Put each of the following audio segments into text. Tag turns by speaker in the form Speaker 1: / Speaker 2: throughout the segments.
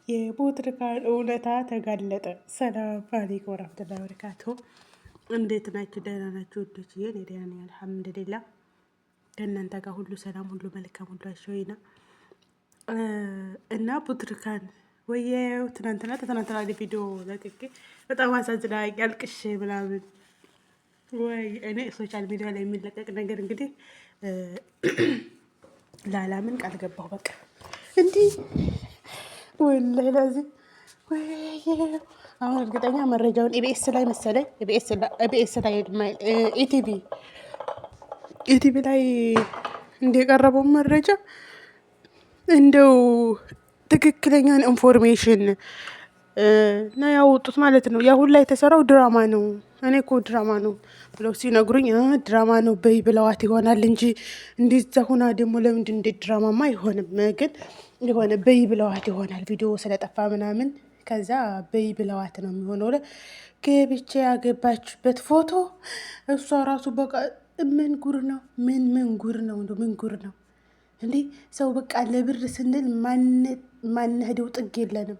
Speaker 1: የቡትርካን እውነታ ተጋለጠ። ሰላም አለይኩም ወራህመቱላሂ ወበረካቱ። እንዴት ናችሁ? ደህና ናችሁ? ውዶች እኔ ደህና ነኝ አልሐምዱሊላህ። ከእናንተ ጋር ሁሉ ሰላም፣ ሁሉ መልካም፣ ሁሉ አሸወይና እና ቡትርካን ወየው ትናንትና ቪዲዮ ለቅቄ በጣም አሳዝናኝ አልቅሼ ምናምን ወይ እኔ ሶሻል ሚዲያ ላይ የሚለቀቅ ነገር እንግዲህ ላላምን ቃል ገባሁ። በቃ እንዲህ ወላሂ ላዚም ወይ አሁን እርግጠኛ መረጃውን ኢቢኤስ ላይ መሰለኝ ኢቢኤስ ላይ ኢቲቪ ላይ እንደቀረበው መረጃ እንደው ትክክለኛን ኢንፎርሜሽን ነው ያወጡት ማለት ነው። ያ ሁላ የተሰራው ድራማ ነው። እኔ እኮ ድራማ ነው ብለው ሲነግሩኝ ድራማ ነው በይ ብለዋት ይሆናል እንጂ እንደዛ ሁና ደግሞ ለምንድን እንዴት ድራማማ አይሆንም፣ ግን የሆነ በይ ብለዋት ይሆናል ቪዲዮ ስለጠፋ ምናምን። ከዛ በይ ብለዋት ነው የሚሆነው። ገብቼ ያገባችበት ፎቶ እሷ ራሱ በቃ ምን ጉር ነው? ምን ጉር ነው? ምን ጉር ነው እንዴ? ሰው በቃ ለብር ስንል ማንሄደው ጥግ የለንም።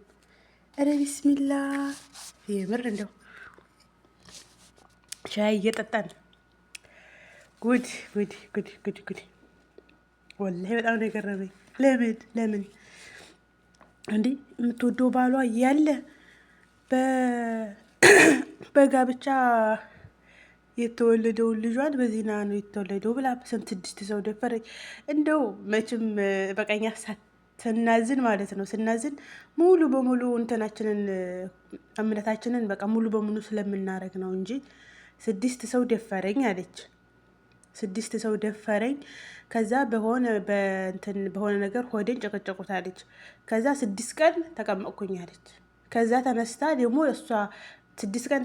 Speaker 1: ኧረ ቢስሚላ የምር እንደው ሻይ እየጠጣን ጉድ ጉድ ጉድ ጉድ ጉድ። ወላሂ በጣም ነው የገረመኝ። ለምን እንዲህ የምትወደው ባሏ እያለ በጋብቻ የተወለደውን ልጇን በዚና ነው የተወለደው ብላ ስንት 6 ሰው ደፈረኝ። እንደው መቼም በቀኛ ስናዝን ማለት ነው ስናዝን ሙሉ በሙሉ እንትናችንን እምነታችንን በቃ ሙሉ በሙሉ ስለምናረግ ነው እንጂ 6 ሰው ደፈረኝ አለች። 6 ሰው ደፈረኝ። ከዛ በሆነ ነገር ሆዴን ጨቀጨቁት አለች። ከዛ 6 ቀን ተቀመጥኩኝ አለች። ከዛ ተነስታ ደግሞ እሷ 6 ቀን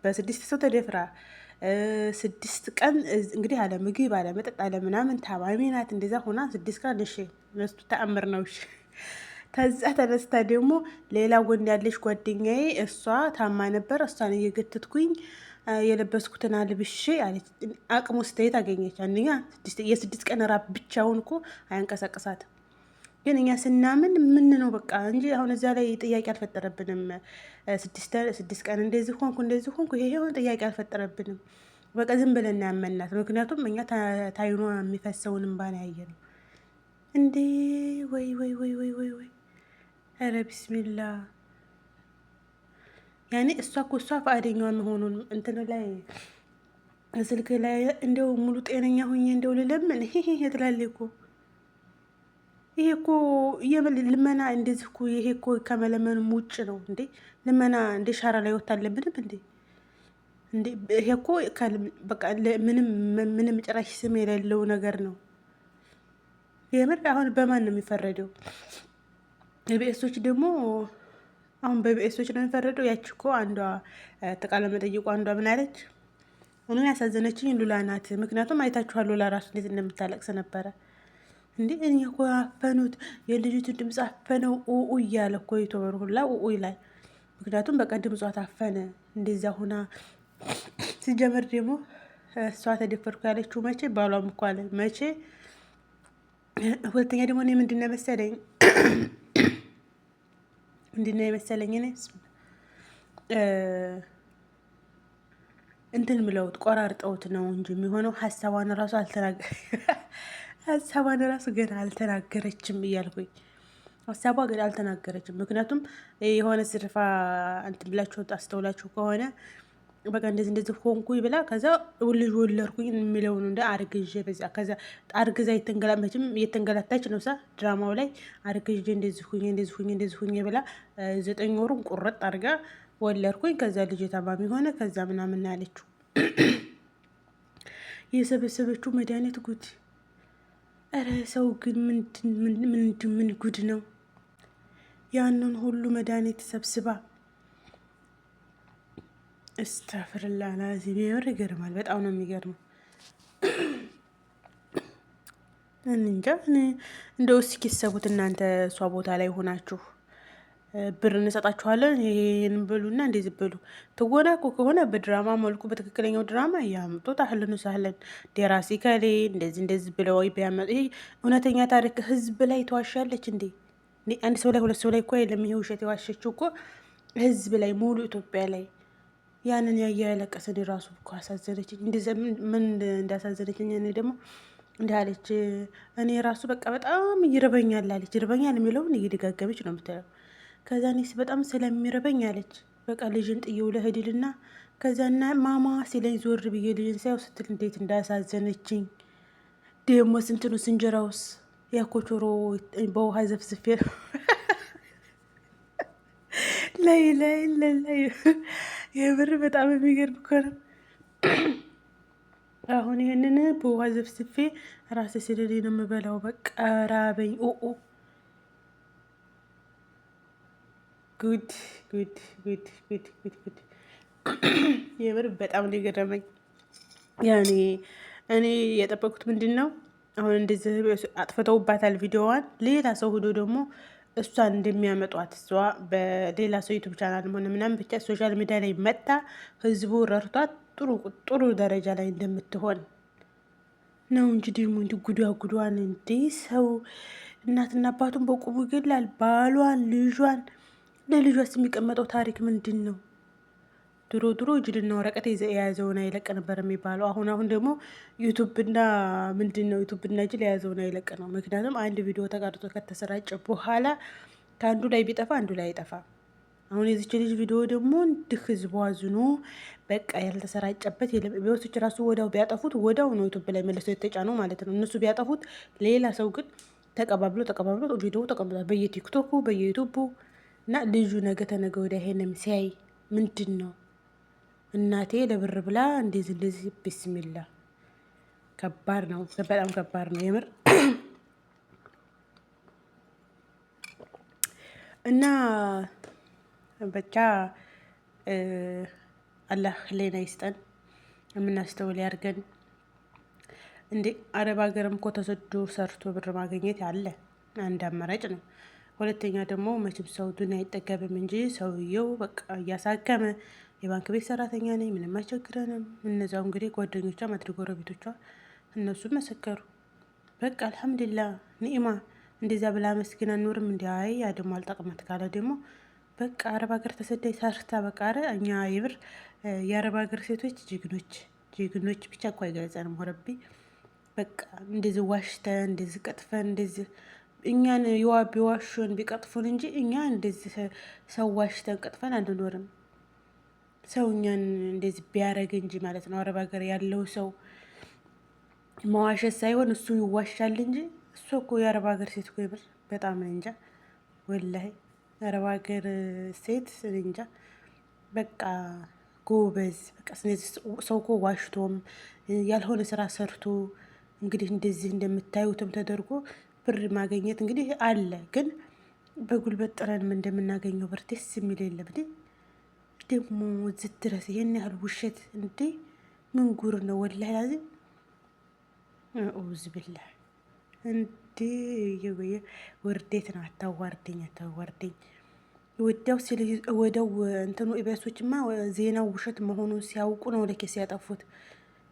Speaker 1: በ6 ሰው ተደፍራ 6 ቀን እንግዲህ አለ ምግብ አለ መጠጥ አለ ምናምን ታማሚ ናት። እንደዛ ሆና 6 ቀን እሺ መስቱ ተአምር ነው እሺ። ከዛ ተነስታ ደግሞ ሌላ ጎን ያለች ጓደኛዬ እሷ ታማ ነበር፣ እሷን እየገተትኩኝ የለበስኩትን አልብሼ አለች። አቅሙ ስተየት አገኘች። አንደኛ የ6 ቀን ራብ ብቻውን እኮ አያንቀሳቅሳትም። ግን እኛ ስናምን ምን ነው በቃ እንጂ አሁን እዛ ላይ ጥያቄ አልፈጠረብንም። 6 ቀን እንደዚህ ሆንኩ ይሄ ሆን ጥያቄ አልፈጠረብንም። በቃ ዝም ብለን ያመናት። ምክንያቱም እኛ ታይኗ የሚፈሰውን እንባን ያየ ነው እንዴ። ወይ ወይ ወይ ወይ ወይ ወይ ኧረ ቢስሚላ ያኔ እሷ ፈቃደኛዋ መሆኑን እንትን ላይ ስልክ ላይ እንደው ሙሉ ጤነኛ ሁኜ እንደው ልለምን ይሄ ትላለች እኮ። ይሄ እኮ ልመና እንደዚህ እኮ ይሄ እኮ ከመለመኑም ውጭ ነው እንዴ። ልመና እንደ ሻራ ላይ ወጣለብንም እንዴ? ይሄ እኮ በቃ ምንም ጭራሽ ስም የሌለው ነገር ነው። የምር አሁን በማን ነው የሚፈረደው? የቢኤሶች ደግሞ አሁን በቢኤሶች ነው የሚፈረደው። ያቺ እኮ አንዷ ተቃለ መጠይቁ አንዷ ምን አለች? እኔ ያሳዘነችኝ ሉላ ናት። ምክንያቱም አይታችኋል ሉላ ራሱ እንዴት እንደምታለቅስ ነበረ እንዴ። እኔ እኮ አፈኑት፣ የልጅቱን ድምፅ አፈነው እያለ እኮ የተወሩ ሁላ ይላል። ምክንያቱም በቃ ድምጿ ታፈነ እንደዛ ሁና። ሲጀመር ደግሞ እሷ ተደፈርኩ ያለችው መቼ ባሏም እኮ አለ መቼ። ሁለተኛ ደግሞ እኔ ምንድነው የመሰለኝ እኔ እንትን ምለውት ቆራርጠውት ነው እንጂ የሚሆነው ሀሳቧን ራሱ ገና አልተናገረችም እያልኩኝ ሀሳቧ ገና አልተናገረችም። ምክንያቱም የሆነ ስርፋ እንትን ብላችሁ አስተውላችሁ ከሆነ በቃ እንደዚህ ሆንኩኝ ብላ ከዛ ልጅ ወለድኩኝ የሚለውን እንደ አርግዤ በዛ ከዛ አርግዛ መቼም እየተንገላታች ነው ድራማው ላይ አርግዤ እንደዚህ ሁኜ ብላ 9 ወሩን ቁርጥ አርጋ ወለድኩኝ። ከዛ ልጅ ታማሚ ሆነ። ከዛ ምናምን ያለችው የሰበሰበችው መድኃኒት ጉድ። ኧረ ሰው ግን ምን ጉድ ነው? ያንን ሁሉ መድኃኒት ሰብስባ እስተፍርላ ላዚም የምር ይገርማል። በጣም ነው የሚገርመው። እንጃ እንደው እስኪ ሰቡት እናንተ እሷ ቦታ ላይ ሆናችሁ ብር እንሰጣችኋለን ይሄን ብሉና እንደዚህ ብሉ። ትወና እኮ ከሆነ በድራማ መልኩ በትክክለኛው ድራማ ያምጡት። አህልን ሳህለን ደራሲ ከሌ እንደዚህ ብለው ወይ ቢያመጡ ይሄ እውነተኛ ታሪክ ህዝብ ላይ ተዋሻለች እንዴ? አንድ ሰው ላይ ሁለት ሰው ላይ እኮ የለም ይሄ ውሸት። የዋሸችው እኮ ህዝብ ላይ ሙሉ ኢትዮጵያ ላይ ያንን ያየ ያለቀሰን ራሱ እኮ አሳዘነችኝ። ምን እንዳሳዘነችኝ እኔ ደግሞ እንዲህ አለች። እኔ ራሱ በቃ በጣም ይርበኛል አለች። ይርበኛል የሚለውን እየደጋገመች ነው የምትለው። ከዛ እኔስ በጣም ስለሚርበኝ አለች። በቃ ልጅን ጥዬው ልሂድልና ከዛና ማማ ሲለኝ ዞር ብዬ ልጅን ሳይው ስትል እንዴት እንዳሳዘነችኝ ደግሞ ስንትኑስ እንጀራውስ ያኮቾሮ በውሃ ዘፍዝፌ ላይ ላይ ላይ የብር በጣም የሚገርም እኮ ነው። አሁን ይህንን በውሃ ዘፍዝፌ ራሴ ስለሌ ነው የምበላው። በቃ ራበኝ። ጉድ ጉድ ጉድ ጉድ ጉድ ጉድ የምር በጣም ነው የገረመኝ። ያኔ እኔ የጠበቁት ምንድን ነው አሁን እንደዚህ አጥፍተውባታል ቪዲዮዋን። ሌላ ሰው ሂዶ ደግሞ እሷን እንደሚያመጧት እሷ በሌላ ሰው ዩቱብ ቻናል ሆነ ምናምን ብቻ ሶሻል ሚዲያ ላይ መጣ ህዝቡ ረርቷት ጥሩ ደረጃ ላይ እንደምትሆን ነው እንጂ ደግሞ እንዲ ጉዷን እንዴ ሰው እናትና አባቱን በቁሙ ይገድላል። ባሏን፣ ልጇን። ለልጇስ የሚቀመጠው ታሪክ ምንድን ነው? ድሮ ጅልና ወረቀት የያዘውን አይለቅ ነበር የሚባለው። አሁን ደግሞ ዩቱብና ምንድን ነው ዩቱብና ጅል የያዘውን አይለቅ ነው። ምክንያቱም አንድ ቪዲዮ ተቀርጾ ከተሰራጨ በኋላ ከአንዱ ላይ ቢጠፋ አንዱ ላይ አይጠፋ። አሁን የዚች ልጅ ቪዲዮ ደግሞ እንድህ ህዝቡ አዝኖ በቃ ያልተሰራጨበት ቢወስች ራሱ ወዳው ቢያጠፉት ወዳው ነው ዩቱብ ላይ መልሰው የተጫነው ማለት ነው። እነሱ ቢያጠፉት ሌላ ሰው ግን ተቀባብሎ ቪዲዮ ተቀምጧል በየቲክቶኩ በየዩቱቡ እና ልጁ ነገ ተነገ ወዲያ ይሄንም ሲያይ ምንድን ነው እናቴ ለብር ብላ እንደዚህ ቢስሚላ ከባድ ነው፣ በጣም ከባድ ነው የምር። እና ብቻ አላህ ሌና ይስጠን፣ የምናስተውል ያርገን። እንዴ አረብ ሀገርም እኮ ተሰዶ ሰርቶ ብር ማግኘት አለ፣ አንድ አማራጭ ነው። ሁለተኛ ደግሞ መቼም ሰው ዱንያ አይጠገብም እንጂ ሰውየው በቃ እያሳከመ የባንክ ቤት ሰራተኛ ነኝ ምንም አይቸግረንም። እነዛው እንግዲህ ጓደኞቿ ማድሪ ጎረቤቶቿ እነሱም መሰከሩ። በቃ አልሐምዱሊላህ ኒዕማ እንደዛ ብላ መስግና ኖርም እንዲ አይ ያ ደግሞ አልጠቅመት ካለ ደግሞ በቃ አረብ ሀገር ተሰዳይ ሰርታ በቃ እኛ የብር የአረብ ሀገር ሴቶች ጀግኖች ብቻ እኮ አይገልጸንም። ወረቢ በቃ እንደዚህ ዋሽተን እንደዚህ ቀጥፈን እንደዚህ እኛን ቢዋሹን ቢቀጥፉን እንጂ እኛ እንደዚህ ሰው ዋሽተን ቀጥፈን አንኖርም። ሰው እኛን እንደዚህ ቢያረግ እንጂ ማለት ነው። አረብ ሀገር ያለው ሰው መዋሸት ሳይሆን እሱ ይዋሻል እንጂ እሱ እኮ የአረብ ሀገር ሴት እኮ ይብር በጣም እንጃ ወላሂ። የአረብ ሀገር ሴት እንጃ በቃ ጎበዝ። በቃ ሰው እኮ ዋሽቶም ያልሆነ ስራ ሰርቶ እንግዲህ እንደዚህ እንደምታዩትም ተደርጎ ብር ማገኘት እንግዲህ አለ። ግን በጉልበት ጥረንም እንደምናገኘው ብር ደስ የሚል የለም እንዴ። ደግሞ እዚህ ድረስ ይሄን ያህል ውሸት እንዴ! ምን ጉር ነው ወላሂ ላዚም ኡዝ ቢላህ እንዴ! ወርዴት ነው። አታዋርደኝ። ወደው እንትኑ ኢቢኤሶችማ ዜናው ውሸት መሆኑን ሲያውቁ ነው ለኬስ ያጠፉት።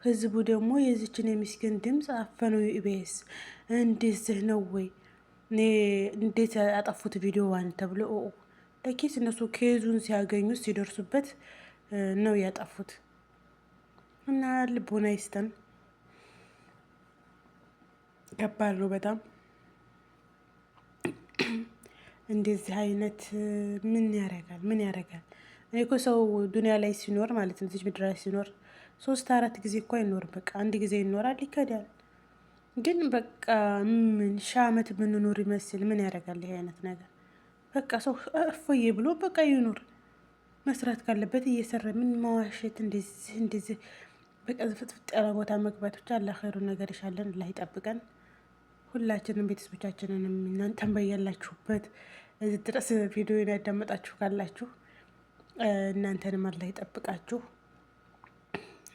Speaker 1: ህዝቡ ደግሞ የዚችን የሚስኪን ድምፅ አፈነው። ኢቢኤስ እንደዚህ ነው ወይ? እንዴት ያጠፉት ቪዲዮዋን ተብሎ ለኬስ እነሱ ኬዙን ሲያገኙት ሲደርሱበት ነው ያጠፉት። እና ልቦና ይስጠን። ከባድ ነው በጣም እንደዚህ አይነት ምን ያረጋል? እኔ እኮ ሰው ዱንያ ላይ ሲኖር ማለት ነው እዚህ ምድር ላይ ሲኖር 3-4 ጊዜ እኮ አይኖርም። በቃ አንድ ጊዜ ይኖራል ይከዳል። ግን በቃ ምን ሺህ ዓመት ብንኖር ይመስል ምን ያደርጋል ይሄ አይነት ነገር? በቃ ሰው እፎዬ ብሎ በቃ ይኖር። መስራት ካለበት እየሰራ ምን መዋሸት እንደዚህ በቃ ፍጥፍጥ ያለ ቦታ መግባት ብቻ። አላህ ኸይሩን ነገር ይሻለን። አላህ ይጠብቀን ሁላችንም ቤተሰቦቻችንንም እናንተን በያላችሁበት እዚህ ድረስ ቪዲዮን ያዳመጣችሁ ካላችሁ እናንተንም አላህ ይጠብቃችሁ።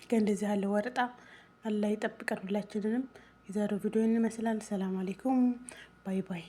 Speaker 1: ከእንደዚህ ያለ ወረጣ አላህ ይጠብቀን ሁላችንንም። የዛሬው ቪዲዮ ይመስላል። ሰላም አለይኩም ባይ ባይ።